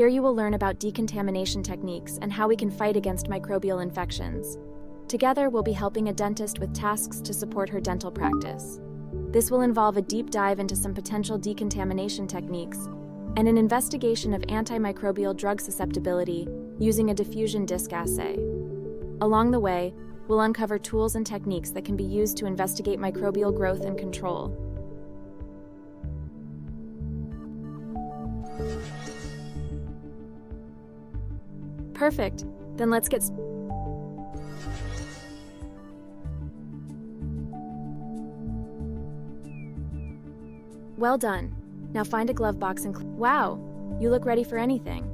Here you will learn about decontamination techniques and how we can fight against microbial infections. Together, we'll be helping a dentist with tasks to support her dental practice. This will involve a deep dive into some potential decontamination techniques and an investigation of antimicrobial drug susceptibility using a diffusion disc assay. Along the way, we'll uncover tools and techniques that can be used to investigate microbial growth and control. Perfect. Then let's get Well done. Now find a glove box and Wow, you look ready for anything.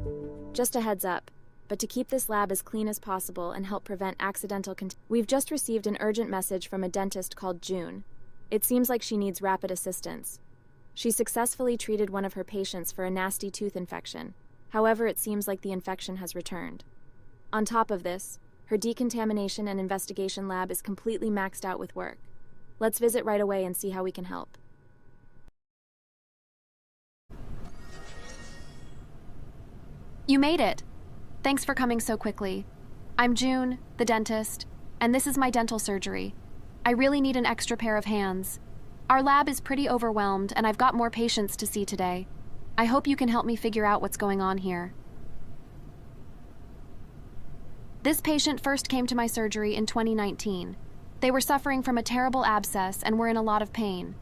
Just a heads up, but to keep this lab as clean as possible and help prevent accidental We've just received an urgent message from a dentist called June. It seems like she needs rapid assistance. She successfully treated one of her patients for a nasty tooth infection. However, it seems like the infection has returned. On top of this, her decontamination and investigation lab is completely maxed out with work. Let's visit right away and see how we can help. You made it! Thanks for coming so quickly. I'm June, the dentist, and this is my dental surgery. I really need an extra pair of hands. Our lab is pretty overwhelmed, and I've got more patients to see today. I hope you can help me figure out what's going on here. This patient first came to my surgery in 2019. They were suffering from a terrible abscess and were in a lot of pain.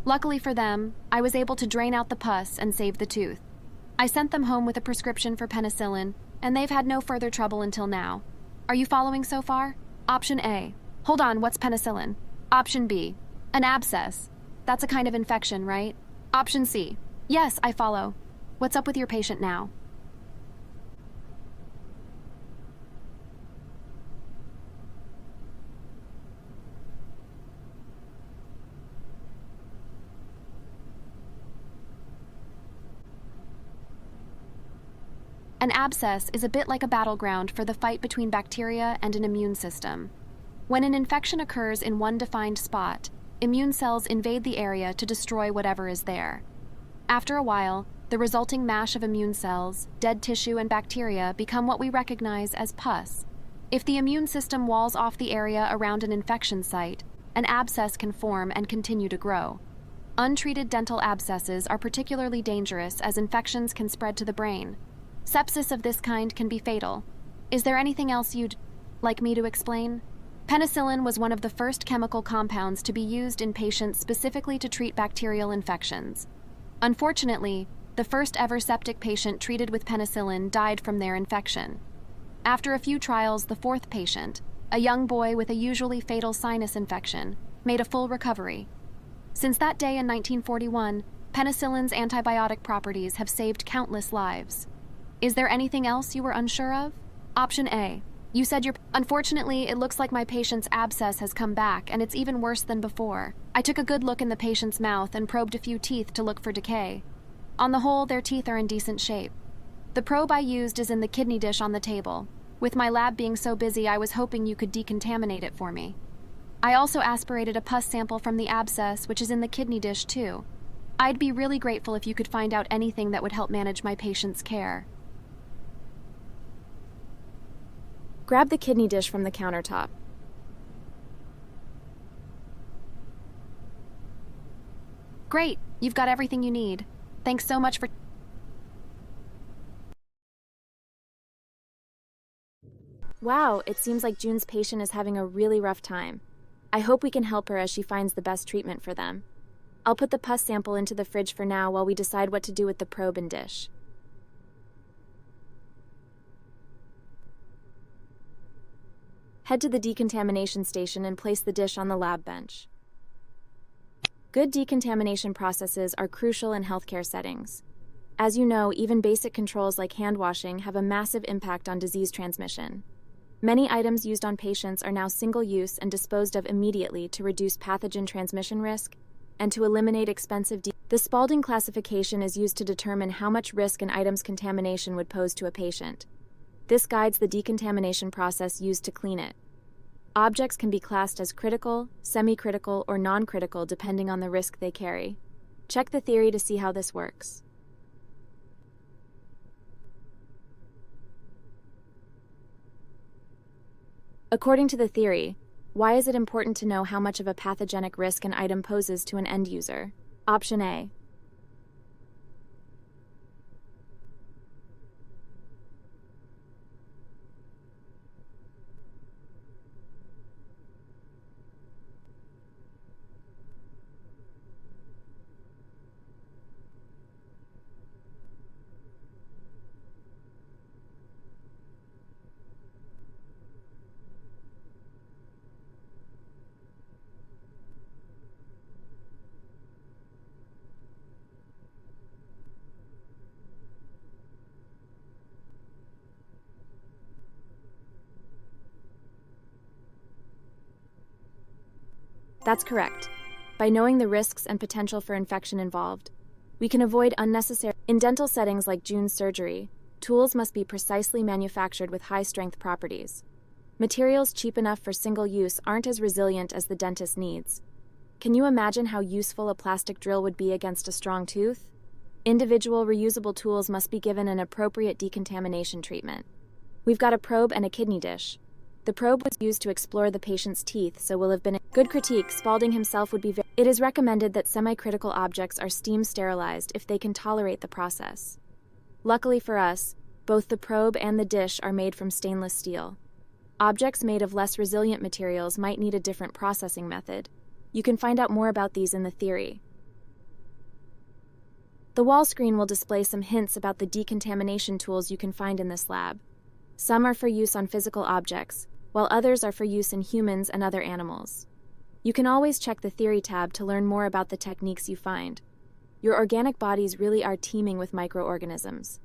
Luckily for them, I was able to drain out the pus and save the tooth. I sent them home with a prescription for penicillin, and they've had no further trouble until now. Are you following so far? Option A. Hold on, what's penicillin? Option B. An abscess. That's a kind of infection, right? Option C. Yes, I follow. What's up with your patient now? An abscess is a bit like a battleground for the fight between bacteria and an immune system. When an infection occurs in one defined spot, immune cells invade the area to destroy whatever is there. After a while, the resulting mash of immune cells, dead tissue, and bacteria become what we recognize as pus. If the immune system walls off the area around an infection site, an abscess can form and continue to grow. Untreated dental abscesses are particularly dangerous as infections can spread to the brain. Sepsis of this kind can be fatal. Is there anything else you'd like me to explain? Penicillin was one of the first chemical compounds to be used in patients specifically to treat bacterial infections. Unfortunately, the first ever septic patient treated with penicillin died from their infection. After a few trials, the fourth patient, a young boy with a usually fatal sinus infection, made a full recovery. Since that day in 1941, penicillin's antibiotic properties have saved countless lives. Is there anything else you were unsure of? Option A. You said Unfortunately, it looks like my patient's abscess has come back, and it's even worse than before. I took a good look in the patient's mouth and probed a few teeth to look for decay. On the whole, their teeth are in decent shape. The probe I used is in the kidney dish on the table. With my lab being so busy, I was hoping you could decontaminate it for me. I also aspirated a pus sample from the abscess, which is in the kidney dish too. I'd be really grateful if you could find out anything that would help manage my patient's care. Grab the kidney dish from the countertop. Great, you've got everything you need. Thanks so much for... Wow, it seems like June's patient is having a really rough time. I hope we can help her as she finds the best treatment for them. I'll put the pus sample into the fridge for now while we decide what to do with the probe and dish. Head to the decontamination station and place the dish on the lab bench. Good decontamination processes are crucial in healthcare settings. As you know, even basic controls like hand washing have a massive impact on disease transmission. Many items used on patients are now single-use and disposed of immediately to reduce pathogen transmission risk and to eliminate expensive The Spalding classification is used to determine how much risk an item's contamination would pose to a patient. This guides the decontamination process used to clean it. Objects can be classed as critical, semi-critical, or non-critical depending on the risk they carry. Check the theory to see how this works. According to the theory, why is it important to know how much of a pathogenic risk an item poses to an end user? Option A. That's correct. By knowing the risks and potential for infection involved, we can avoid unnecessary. In dental settings like June's surgery, tools must be precisely manufactured with high-strength properties. Materials cheap enough for single use aren't as resilient as the dentist needs. Can you imagine how useful a plastic drill would be against a strong tooth? Individual reusable tools must be given an appropriate decontamination treatment. We've got a probe and a kidney dish. The probe was used to explore the patient's teeth, so will have been a good critique. Spaulding himself would be It is recommended that semi-critical objects are steam sterilized if they can tolerate the process. Luckily for us, both the probe and the dish are made from stainless steel. Objects made of less resilient materials might need a different processing method. You can find out more about these in the theory. The wall screen will display some hints about the decontamination tools you can find in this lab. Some are for use on physical objects, while others are for use in humans and other animals. You can always check the Theory tab to learn more about the techniques you find. Your organic bodies really are teeming with microorganisms.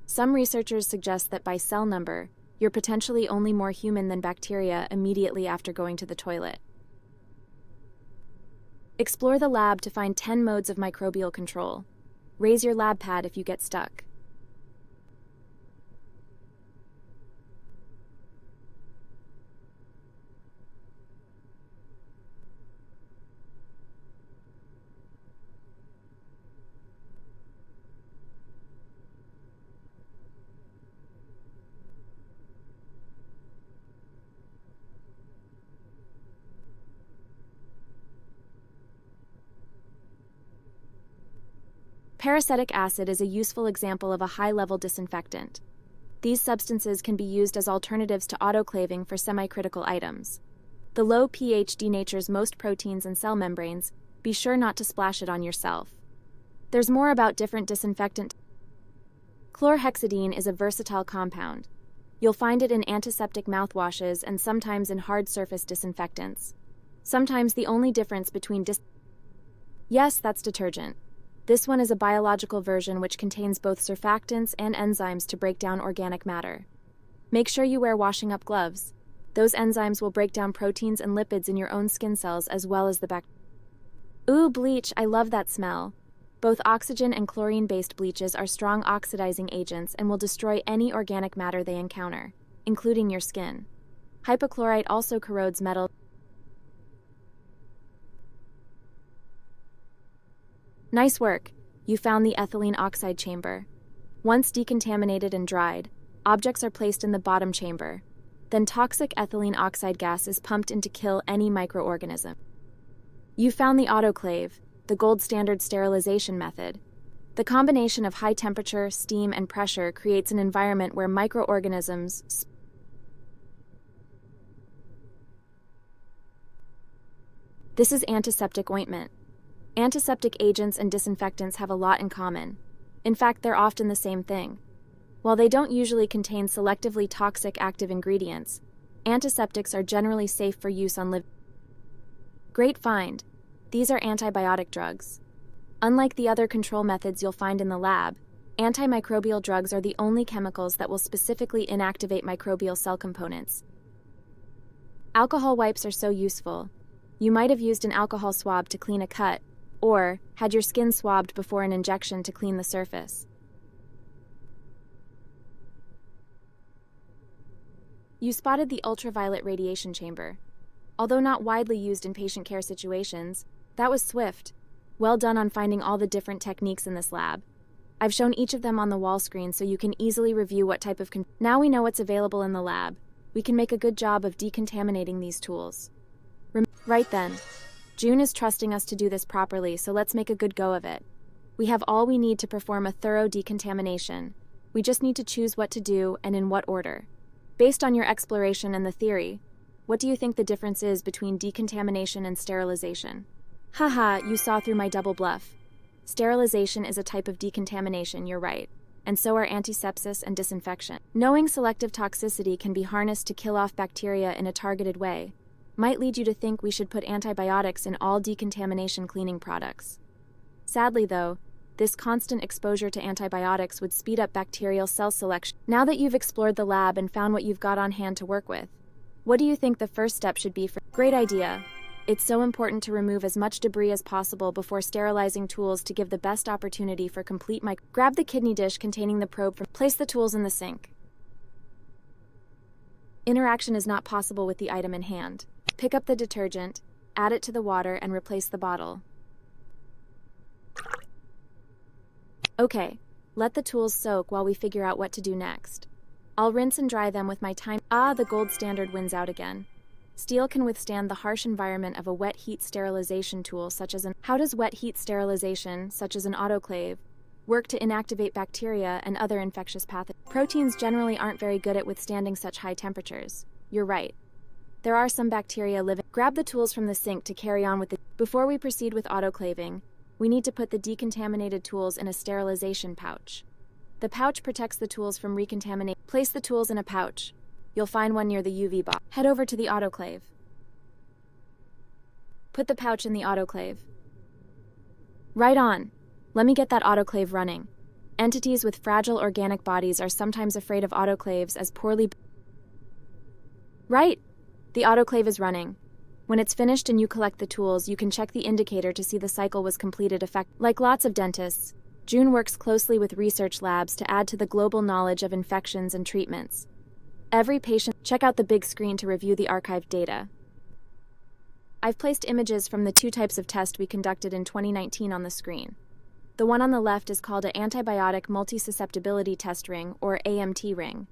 Some researchers suggest that by cell number, you're potentially only more human than bacteria immediately after going to the toilet. Explore the lab to find 10 modes of microbial control. Raise your lab pad if you get stuck. Peracetic acid is a useful example of a high-level disinfectant. These substances can be used as alternatives to autoclaving for semi-critical items. The low pH denatures most proteins and cell membranes. Be sure not to splash it on yourself. There's more about different disinfectant. Chlorhexidine is a versatile compound. You'll find it in antiseptic mouthwashes and sometimes in hard surface disinfectants. Sometimes the only difference between Yes, that's detergent. This one is a biological version which contains both surfactants and enzymes to break down organic matter. Make sure you wear washing-up gloves. Those enzymes will break down proteins and lipids in your own skin cells as well as the Ooh, bleach, I love that smell. Both oxygen and chlorine-based bleaches are strong oxidizing agents and will destroy any organic matter they encounter, including your skin. Hypochlorite also corrodes metal. Nice work. You found the ethylene oxide chamber. Once decontaminated and dried, objects are placed in the bottom chamber. Then toxic ethylene oxide gas is pumped in to kill any microorganism. You found the autoclave, the gold standard sterilization method. The combination of high temperature, steam, and pressure creates an environment where microorganisms. This is antiseptic ointment. Antiseptic agents and disinfectants have a lot in common. In fact, they're often the same thing. While they don't usually contain selectively toxic active ingredients, antiseptics are generally safe for use on living. Great find. These are antibiotic drugs. Unlike the other control methods you'll find in the lab, antimicrobial drugs are the only chemicals that will specifically inactivate microbial cell components. Alcohol wipes are so useful. You might have used an alcohol swab to clean a cut, or had your skin swabbed before an injection to clean the surface. You spotted the ultraviolet radiation chamber. Although not widely used in patient care situations, that was swift. Well done on finding all the different techniques in this lab. I've shown each of them on the wall screen so you can easily review what type of Now we know what's available in the lab. we can make a good job of decontaminating these tools. Right then. June is trusting us to do this properly, so let's make a good go of it. We have all we need to perform a thorough decontamination. We just need to choose what to do and in what order. Based on your exploration and the theory, what do you think the difference is between decontamination and sterilization? Haha, you saw through my double bluff. Sterilization is a type of decontamination, you're right, and so are antisepsis and disinfection. Knowing selective toxicity can be harnessed to kill off bacteria in a targeted way might lead you to think we should put antibiotics in all decontamination cleaning products. Sadly, though, this constant exposure to antibiotics would speed up bacterial cell selection. Now that you've explored the lab and found what you've got on hand to work with, what do you think the first step should be for? Great idea. It's so important to remove as much debris as possible before sterilizing tools to give the best opportunity for complete Grab the kidney dish containing the probe place the tools in the sink. Interaction is not possible with the item in hand. Pick up the detergent, add it to the water, and replace the bottle. Okay, let the tools soak while we figure out what to do next. I'll rinse and dry them with my time. The gold standard wins out again. Steel can withstand the harsh environment of a wet heat sterilization tool such as How does wet heat sterilization, such as an autoclave, work to inactivate bacteria and other infectious pathogens? Proteins generally aren't very good at withstanding such high temperatures. You're right. There are some bacteria living. Grab the tools from the sink to carry on with Before we proceed with autoclaving, we need to put the decontaminated tools in a sterilization pouch. The pouch protects the tools from recontamination. Place the tools in a pouch. You'll find one near the UV box. Head over to the autoclave. Put the pouch in the autoclave. Right on. Let me get that autoclave running. Entities with fragile organic bodies are sometimes afraid of autoclaves as poorly. Right. The autoclave is running. When it's finished and you collect the tools, you can check the indicator to see the cycle was completed. Like lots of dentists, June works closely with research labs to add to the global knowledge of infections and treatments. Every patient, check out the big screen to review the archived data. I've placed images from the 2 types of test we conducted in 2019 on the screen. The one on the left is called an antibiotic multisusceptibility test ring, or AMT ring.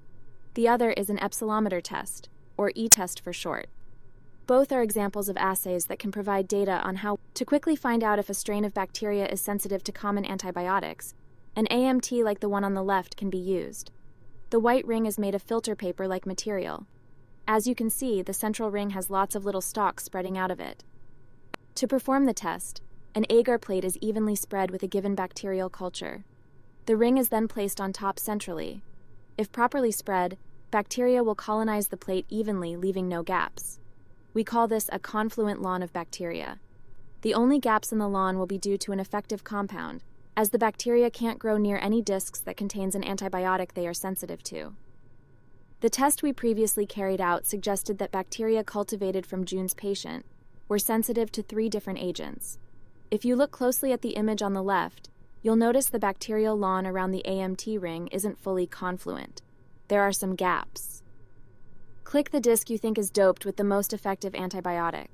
The other is an epsilometer test, or E-test for short. Both are examples of assays that can provide data on how to quickly find out if a strain of bacteria is sensitive to common antibiotics. An AMT like the one on the left can be used. The white ring is made of filter paper-like material. As you can see, the central ring has lots of little stalks spreading out of it. To perform the test, an agar plate is evenly spread with a given bacterial culture. The ring is then placed on top centrally. If properly spread, bacteria will colonize the plate evenly, leaving no gaps. We call this a confluent lawn of bacteria. The only gaps in the lawn will be due to an effective compound, as the bacteria can't grow near any discs that contains an antibiotic they are sensitive to. The test we previously carried out suggested that bacteria cultivated from June's patient were sensitive to 3 different agents. If you look closely at the image on the left, you'll notice the bacterial lawn around the AMT ring isn't fully confluent. There are some gaps. Click the disc you think is doped with the most effective antibiotic.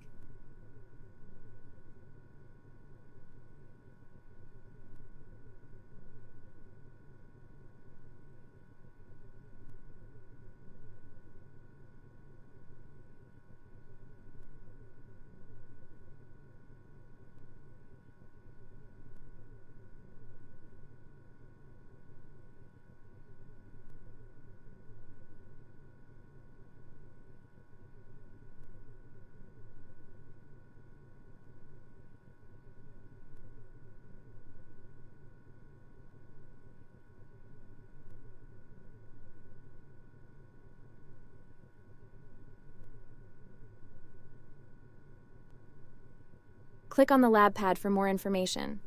Click on the lab pad for more information.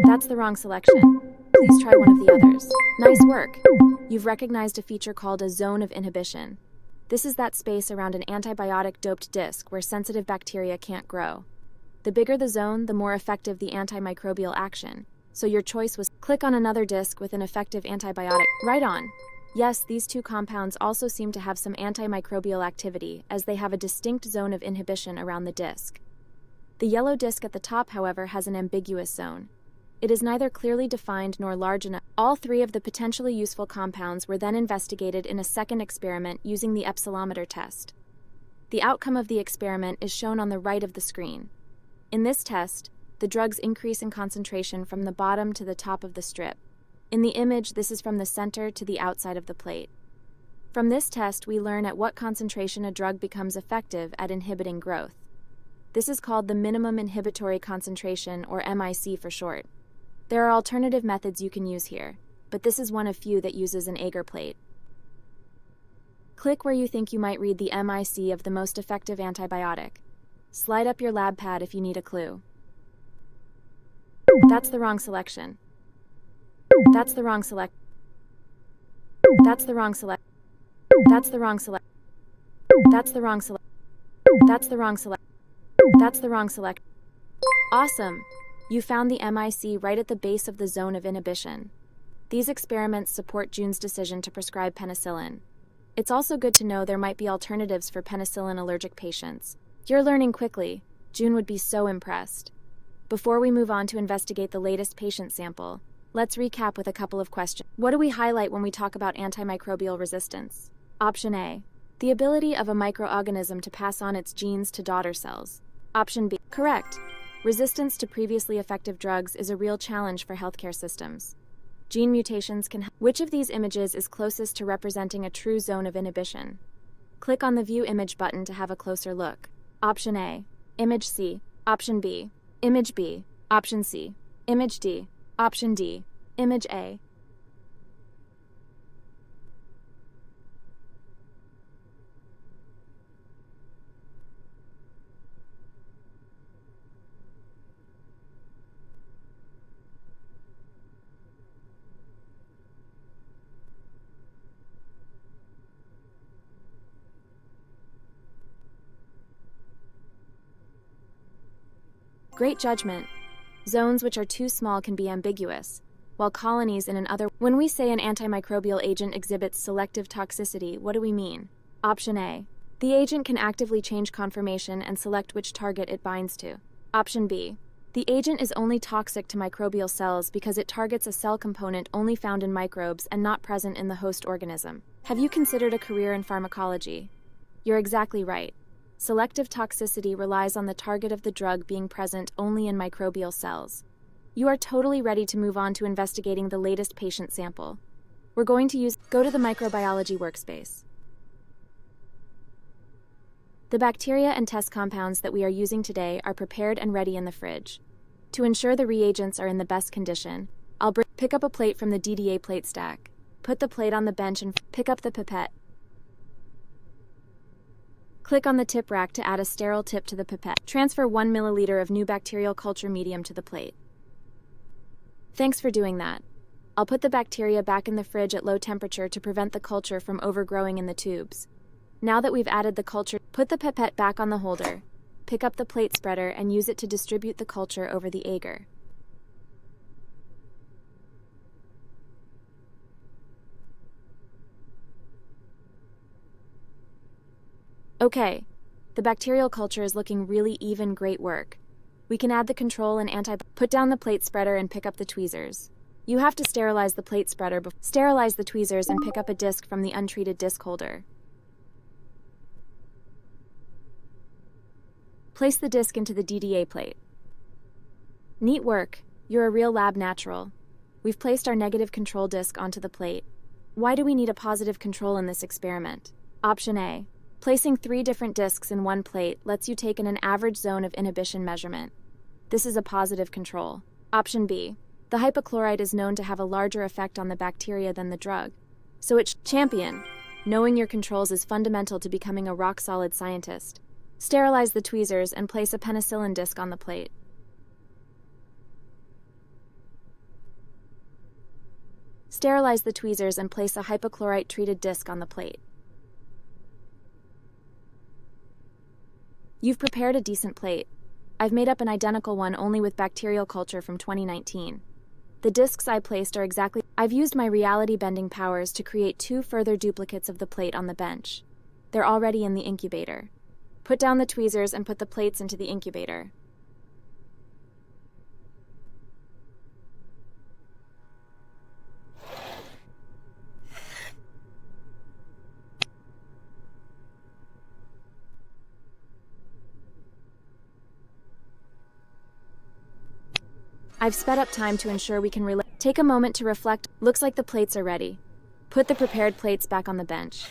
That's the wrong selection. Please try one of the others. Nice work. You've recognized a feature called a zone of inhibition. This is that space around an antibiotic-doped disc where sensitive bacteria can't grow. The bigger the zone, the more effective the antimicrobial action. So your choice was click on another disc with an effective antibiotic. Right on. Yes, these two compounds also seem to have some antimicrobial activity, as they have a distinct zone of inhibition around the disc. The yellow disc at the top, however, has an ambiguous zone. It is neither clearly defined nor large enough. All three of the potentially useful compounds were then investigated in a second experiment using the epsilometer test. The outcome of the experiment is shown on the right of the screen. In this test, the drugs increase in concentration from the bottom to the top of the strip. In the image, this is from the center to the outside of the plate. From this test, we learn at what concentration a drug becomes effective at inhibiting growth. This is called the minimum inhibitory concentration, or MIC for short. There are alternative methods you can use here, but this is one of few that uses an agar plate. Click where you think you might read the MIC of the most effective antibiotic. Slide up your lab pad if you need a clue. That's the wrong selection. That's the wrong select. That's the wrong select. That's the wrong select. That's the wrong select. That's the wrong select. That's the wrong select. Awesome! You found the MIC right at the base of the zone of inhibition. These experiments support June's decision to prescribe penicillin. It's also good to know there might be alternatives for penicillin-allergic patients. You're learning quickly. June would be so impressed. Before we move on to investigate the latest patient sample, let's recap with a couple of questions. What do we highlight when we talk about antimicrobial resistance? Option A, the ability of a microorganism to pass on its genes to daughter cells. Option B, correct. Resistance to previously effective drugs is a real challenge for healthcare systems. Gene mutations can help. Which of these images is closest to representing a true zone of inhibition? Click on the View Image button to have a closer look. Option A, Image C. Option B, Image B. Option C, Image D. Option D, Image A. Great judgment. Zones which are too small can be ambiguous, while colonies in another. When we say an antimicrobial agent exhibits selective toxicity, what do we mean? Option A, the agent can actively change conformation and select which target it binds to. Option B, the agent is only toxic to microbial cells because it targets a cell component only found in microbes and not present in the host organism. Have you considered a career in pharmacology? You're exactly right. Selective toxicity relies on the target of the drug being present only in microbial cells. You are totally ready to move on to investigating the latest patient sample. We're going to go to the microbiology workspace. The bacteria and test compounds that we are using today are prepared and ready in the fridge. To ensure the reagents are in the best condition, I'll pick up a plate from the DDA plate stack. Put the plate on the bench and pick up the pipette. Click on the tip rack to add a sterile tip to the pipette. Transfer 1 milliliter of new bacterial culture medium to the plate. Thanks for doing that. I'll put the bacteria back in the fridge at low temperature to prevent the culture from overgrowing in the tubes. Now that we've added the culture, put the pipette back on the holder. Pick up the plate spreader and use it to distribute the culture over the agar. Okay, the bacterial culture is looking really even. Great work. We can add the control and put down the plate spreader and pick up the tweezers. You have to sterilize the plate spreader sterilize the tweezers and pick up a disc from the untreated disc holder. Place the disc into the DDA plate. Neat work. You're a real lab natural. We've placed our negative control disc onto the plate. Why do we need a positive control in this experiment? Option A. Placing 3 different discs in one plate lets you take in an average zone of inhibition measurement. This is a positive control. Option B. The hypochlorite is known to have a larger effect on the bacteria than the drug. So it's champion. Knowing your controls is fundamental to becoming a rock-solid scientist. Sterilize the tweezers and place a penicillin disc on the plate. Sterilize the tweezers and place a hypochlorite-treated disc on the plate. You've prepared a decent plate. I've made up an identical one only with bacterial culture from 2019. The discs I placed are exactly... I've used my reality-bending powers to create 2 further duplicates of the plate on the bench. They're already in the incubator. Put down the tweezers and put the plates into the incubator. I've sped up time to ensure we can Take a moment to reflect. Looks like the plates are ready. Put the prepared plates back on the bench.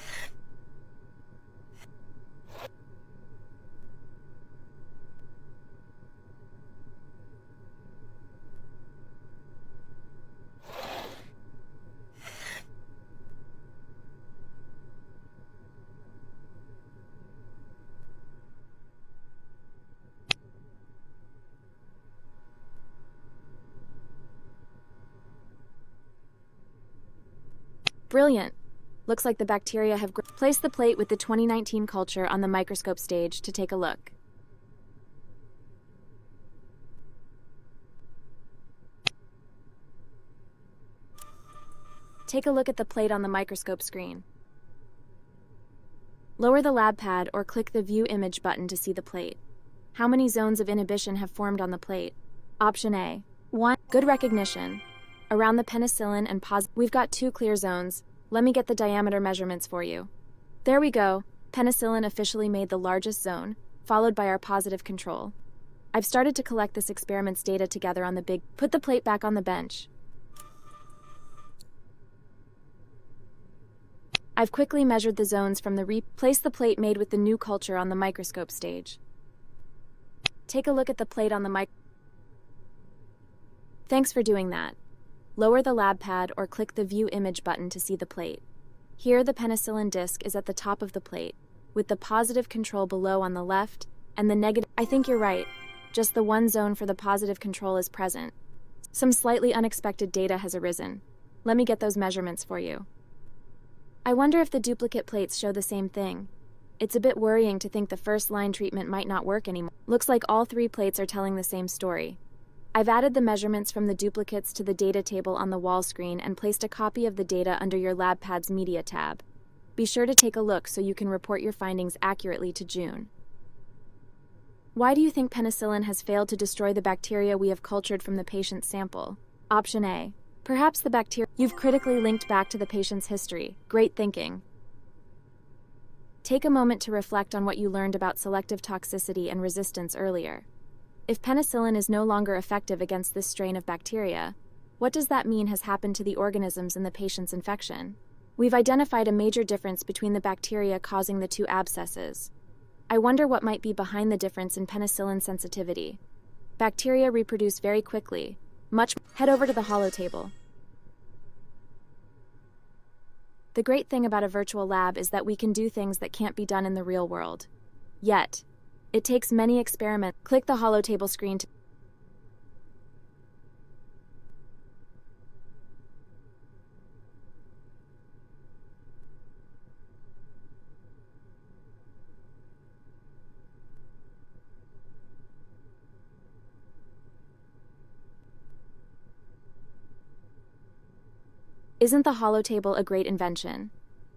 Brilliant! Looks like the bacteria have placed the plate with the 2019 culture on the microscope stage to take a look. Take a look at the plate on the microscope screen. Lower the lab pad or click the View Image button to see the plate. How many zones of inhibition have formed on the plate? Option A. 1. Good recognition. Around the penicillin and we've got 2 clear zones. Let me get the diameter measurements for you. There we go. Penicillin officially made the largest zone, followed by our positive control. I've started to collect this experiment's data together on the big... Put the plate back on the bench. I've quickly measured the zones from the place the plate made with the new culture on the microscope stage. Take a look at the plate on the Thanks for doing that. Lower the lab pad or click the View Image button to see the plate. Here, the penicillin disc is at the top of the plate, with the positive control below on the left and the negative... I think you're right. Just the one zone for the positive control is present. Some slightly unexpected data has arisen. Let me get those measurements for you. I wonder if the duplicate plates show the same thing. It's a bit worrying to think the first-line treatment might not work anymore. Looks like all 3 plates are telling the same story. I've added the measurements from the duplicates to the data table on the wall screen and placed a copy of the data under your LabPad's Media tab. Be sure to take a look so you can report your findings accurately to June. Why do you think penicillin has failed to destroy the bacteria we have cultured from the patient's sample? Option A. Perhaps the bacteria... You've critically linked back to the patient's history. Great thinking. Take a moment to reflect on what you learned about selective toxicity and resistance earlier. If penicillin is no longer effective against this strain of bacteria, what does that mean has happened to the organisms in the patient's infection? We've identified a major difference between the bacteria causing the 2 abscesses. I wonder what might be behind the difference in penicillin sensitivity. Bacteria reproduce very quickly. Head over to the holotable. The great thing about a virtual lab is that we can do things that can't be done in the real world. Yet, it takes many experiments. Click the holotable screen to... Isn't the holotable a great invention?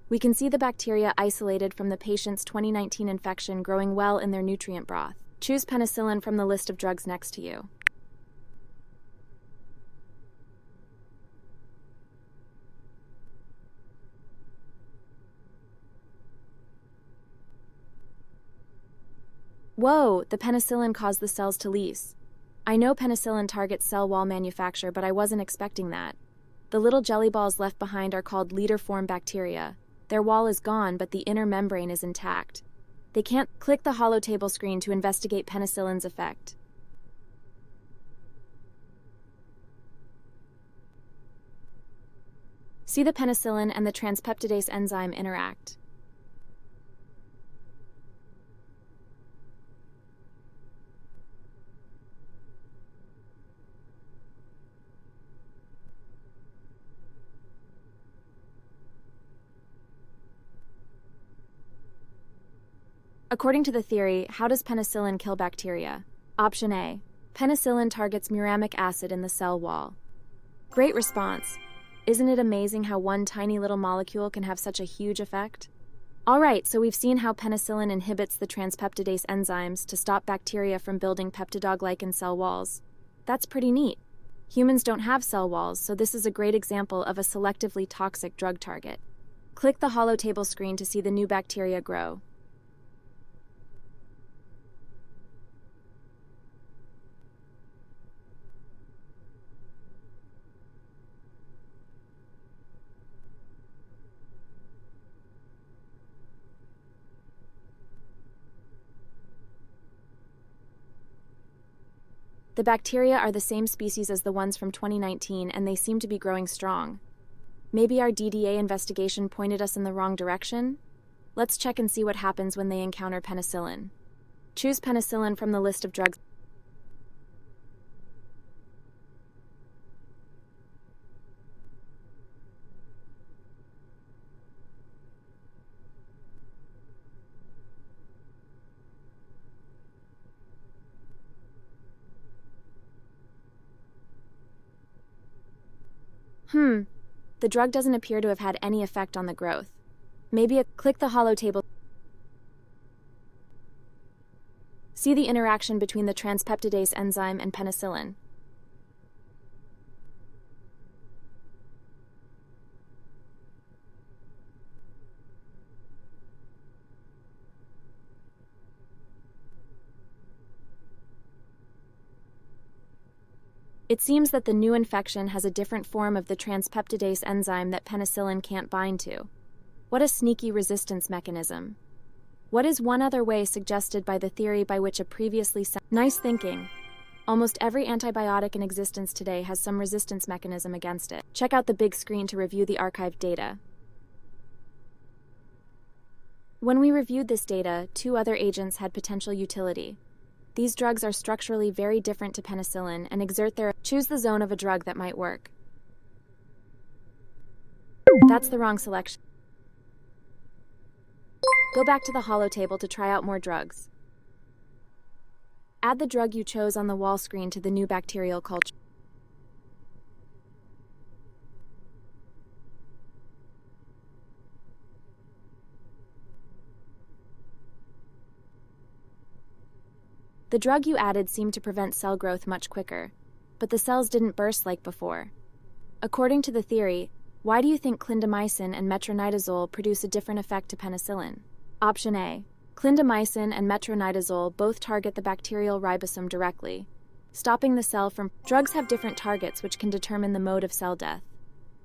We can see the bacteria isolated from the patient's 2019 infection growing well in their nutrient broth. Choose penicillin from the list of drugs next to you. Whoa, the penicillin caused the cells to lyse. I know penicillin targets cell wall manufacture, but I wasn't expecting that. The little jelly balls left behind are called leader-form bacteria. Their wall is gone, but the inner membrane is intact. They can't... Click the holotable screen to investigate penicillin's effect. See the penicillin and the transpeptidase enzyme interact. According to the theory, how does penicillin kill bacteria? Option A. Penicillin targets muramic acid in the cell wall. Great response. Isn't it amazing how one tiny little molecule can have such a huge effect? Alright, so we've seen how penicillin inhibits the transpeptidase enzymes to stop bacteria from building peptidoglycan cell walls. That's pretty neat. Humans don't have cell walls, so this is a great example of a selectively toxic drug target. Click the hollow table screen to see the new bacteria grow. The bacteria are the same species as the ones from 2019, and they seem to be growing strong. Maybe our DDA investigation pointed us in the wrong direction? Let's check and see what happens when they encounter penicillin. Choose penicillin from the list of drugs. The drug doesn't appear to have had any effect on the growth. Click the hollow table. See the interaction between the transpeptidase enzyme and penicillin. It seems that the new infection has a different form of the transpeptidase enzyme that penicillin can't bind to. What a sneaky resistance mechanism. What is one other way suggested by the theory by which a previously Nice thinking. Almost every antibiotic in existence today has some resistance mechanism against it. Check out the big screen to review the archived data. When we reviewed this data, 2 other agents had potential utility. These drugs are structurally very different to penicillin and exert their... Choose the zone of a drug that might work. That's the wrong selection. Go back to the hollow table to try out more drugs. Add the drug you chose on the wall screen to the new bacterial culture. The drug you added seemed to prevent cell growth much quicker, but the cells didn't burst like before. According to the theory, why do you think clindamycin and metronidazole produce a different effect to penicillin? Option A. Clindamycin and metronidazole both target the bacterial ribosome directly, stopping the cell from... Drugs have different targets which can determine the mode of cell death.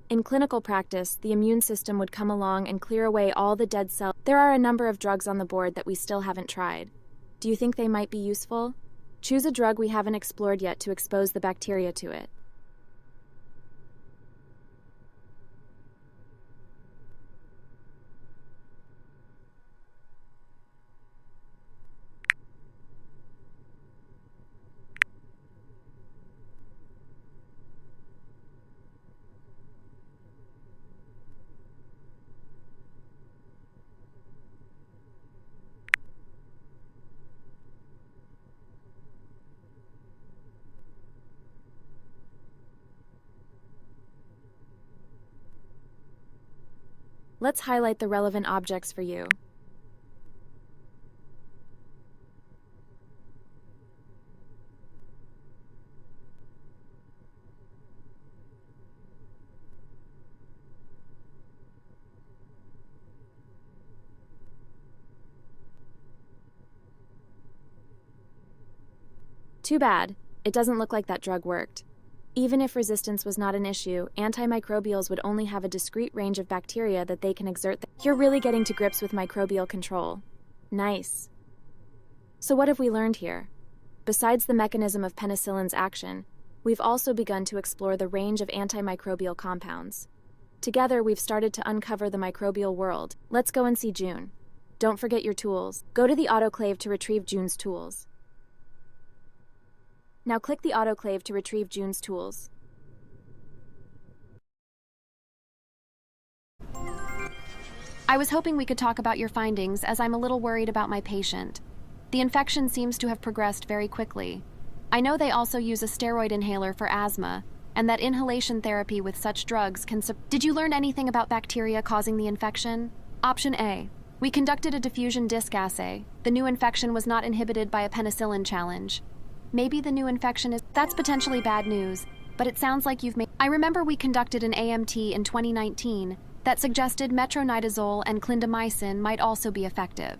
In clinical practice, the immune system would come along and clear away all the dead cells. There are a number of drugs on the board that we still haven't tried. Do you think they might be useful? Choose a drug we haven't explored yet to expose the bacteria to it. Let's highlight the relevant objects for you. Too bad. It doesn't look like that drug worked. Even if resistance was not an issue, antimicrobials would only have a discrete range of bacteria that they can exert. You're really getting to grips with microbial control. Nice. So what have we learned here? Besides the mechanism of penicillin's action, we've also begun to explore the range of antimicrobial compounds. Together, we've started to uncover the microbial world. Let's go and see June. Don't forget your tools. Go to the autoclave to retrieve June's tools. Now click the autoclave to retrieve June's tools. I was hoping we could talk about your findings, as I'm a little worried about my patient. The infection seems to have progressed very quickly. I know they also use a steroid inhaler for asthma, and that inhalation therapy with such drugs can Did you learn anything about bacteria causing the infection? Option A. We conducted a diffusion disk assay. The new infection was not inhibited by a penicillin challenge. Maybe the new infection is... That's potentially bad news, but it sounds like you've made... I remember we conducted an AMT in 2019 that suggested metronidazole and clindamycin might also be effective.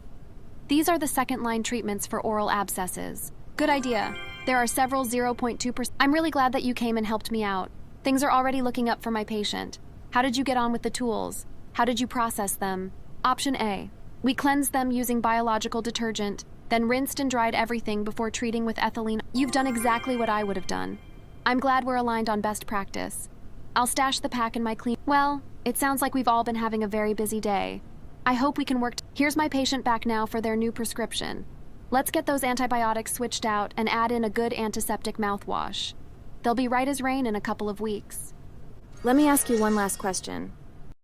These are the second-line treatments for oral abscesses. Good idea. There are several 0.2%. I'm really glad that you came and helped me out. Things are already looking up for my patient. How did you get on with the tools? How did you process them? Option A. We cleansed them using biological detergent, then rinsed and dried everything before treating with ethylene. You've done exactly what I would have done. I'm glad we're aligned on best practice. I'll stash the pack in my clean... Well, it sounds like we've all been having a very busy day. I hope we can work... Here's my patient back now for their new prescription. Let's get those antibiotics switched out and add in a good antiseptic mouthwash. They'll be right as rain in a couple of weeks. Let me ask you one last question.